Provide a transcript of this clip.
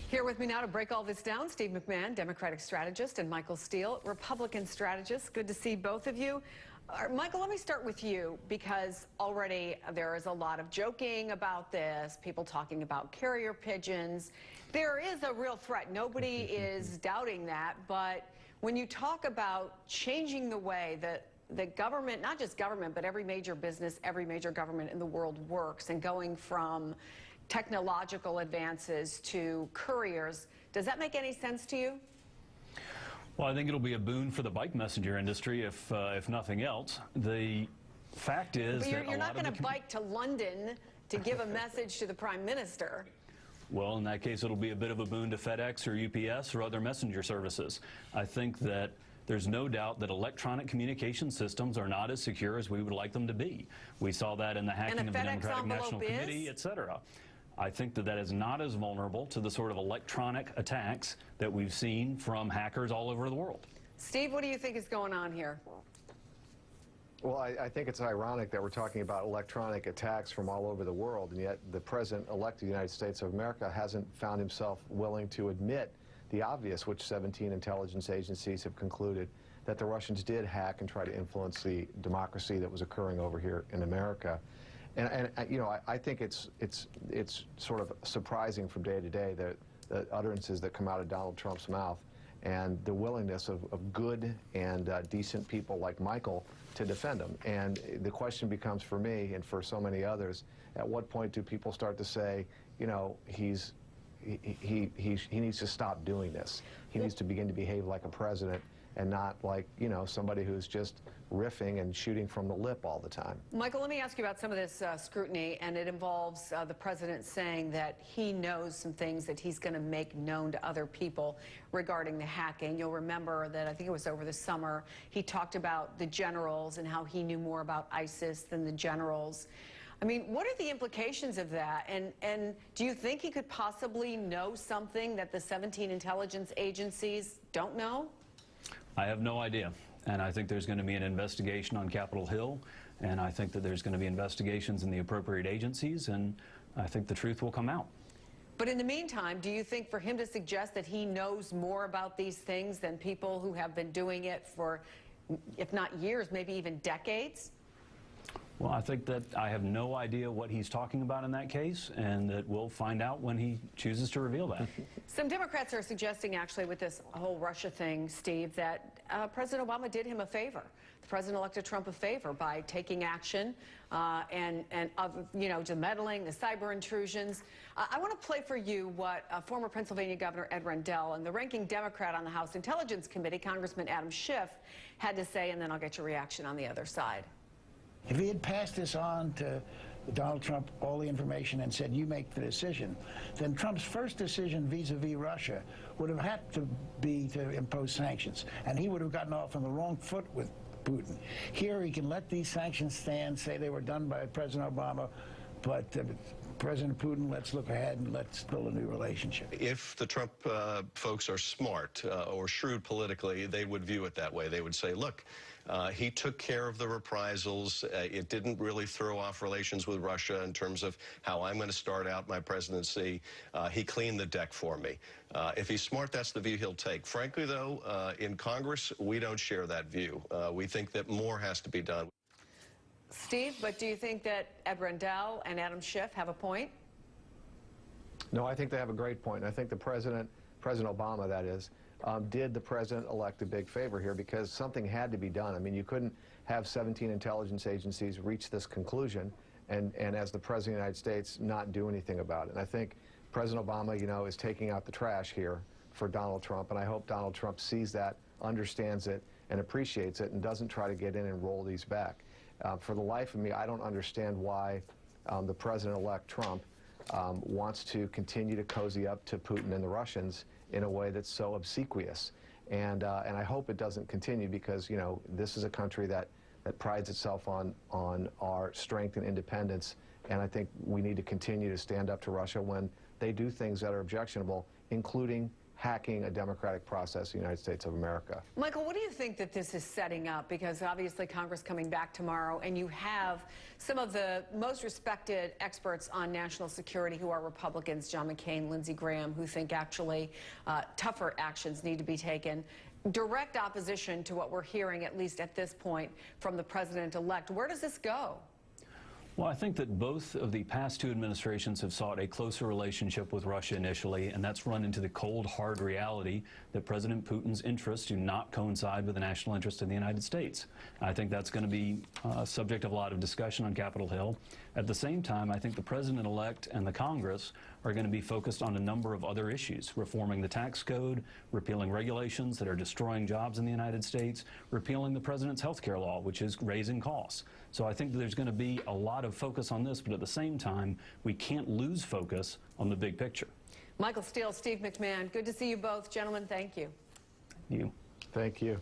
Here with me now to break all this down, Steve McMahon, Democratic strategist, and Michael Steele, Republican strategist. Good to see both of you. Michael, let me start with you because already there is a lot of joking about this, people talking about carrier pigeons. There is a real threat. Nobody is doubting that. But when you talk about changing the way that the government, not just government, but every major business, every major government in the world works, and going from technological advances to couriers, does that make any sense to you? Well, I think it'll be a boon for the bike messenger industry, if nothing else. The fact is but that you're not going to bike to London to give a message to the Prime Minister. Well, in that case, it'll be a bit of a boon to FedEx or UPS or other messenger services. I think that there's no doubt that electronic communication systems are not as secure as we would like them to be. We saw that in the hacking of the Democratic National Committee, etc. I think that that is not as vulnerable to the sort of electronic attacks that we've seen from hackers all over the world. Steve, what do you think is going on here? Well, I think it's ironic that we're talking about electronic attacks from all over the world, and yet the President-elect of the United States of America hasn't found himself willing to admit the obvious, which 17 intelligence agencies have concluded, that the Russians did hack and try to influence the democracy that was occurring over here in America. And you know, I think it's sort of surprising from day to day the utterances that come out of Donald Trump's mouth and the willingness of good and decent people like Michael to defend him. And the question becomes for me and for so many others, at what point do people start to say, you know, he needs to stop doing this. He needs to begin to behave like a president and not like, you know, somebody who's just riffing and shooting from the lip all the time. Michael, let me ask you about some of this scrutiny, and it involves the president saying that he knows some things that he's going to make known to other people regarding the hacking. You'll remember that I think it was over the summer, he talked about the generals and how he knew more about ISIS than the generals. I mean, what are the implications of that? And do you think he could possibly know something that the 17 intelligence agencies don't know? I have no idea, and I think there's going to be an investigation on Capitol Hill, and I think that there's going to be investigations in the appropriate agencies, and I think the truth will come out. But in the meantime, do you think for him to suggest that he knows more about these things than people who have been doing it for, if not years, maybe even decades? Well, I think that I have no idea what he's talking about in that case, and that we'll find out when he chooses to reveal that. Some Democrats are suggesting, actually, with this whole Russia thing, Steve, that President Obama did him a favor. The president elected Trump a favor by taking action and you know, the meddling, the cyber intrusions. I want to play for you what former Pennsylvania Governor Ed Rendell and the ranking Democrat on the House Intelligence Committee, Congressman Adam Schiff, had to say, and then I'll get your reaction on the other side. If he had passed this on to Donald Trump, all the information, and said, you make the decision, then Trump's first decision vis-a-vis Russia would have had to be to impose sanctions, and he would have gotten off on the wrong foot with Putin. Here he can let these sanctions stand, say they were done by President Obama, but President Putin, let's look ahead and let's build a new relationship. If the Trump folks are smart or shrewd politically, they would view it that way. They would say, look, he took care of the reprisals. It didn't really throw off relations with Russia in terms of how I'm going to start out my presidency. He cleaned the deck for me. If he's smart, that's the view he'll take. Frankly, though, in Congress, we don't share that view. We think that more has to be done. Steve, but do you think that Ed Rendell and Adam Schiff have a point? No, I think they have a great point. I think the President Obama, that is, did the president-elect a big favor here because something had to be done. I mean, you couldn't have 17 intelligence agencies reach this conclusion and as the President of the United States, not do anything about it. And I think President Obama, you know, is taking out the trash here for Donald Trump, and I hope Donald Trump sees that, understands it, and appreciates it, and doesn't try to get in and roll these back. For the life of me, I don't understand why the President-elect Trump wants to continue to cozy up to Putin and the Russians in a way that's so obsequious. And I hope it doesn't continue because, you know, this is a country that prides itself on our strength and independence, and I think we need to continue to stand up to Russia when they do things that are objectionable, including hacking a democratic process in the United States of America. Michael, what do you think that this is setting up? Because obviously Congress coming back tomorrow, and you have some of the most respected experts on national security who are Republicans, John McCain, Lindsey Graham, who think actually tougher actions need to be taken. Direct opposition to what we're hearing, at least at this point, from the president-elect. Where does this go? Well, I think that both of the past two administrations have sought a closer relationship with Russia initially, and that's run into the cold, hard reality that President Putin's interests do not coincide with the national interest in the United States. I think that's going to be a subject of a lot of discussion on Capitol Hill. At the same time, I think the president-elect and the Congress are going to be focused on a number of other issues: reforming the tax code, repealing regulations that are destroying jobs in the United States, repealing the president's health care law, which is raising costs. So I think that there's going to be a lot of focus on this, but at the same time, we can't lose focus on the big picture. Michael Steele, Steve McMahon, good to see you both. Gentlemen, thank you. You. Thank you.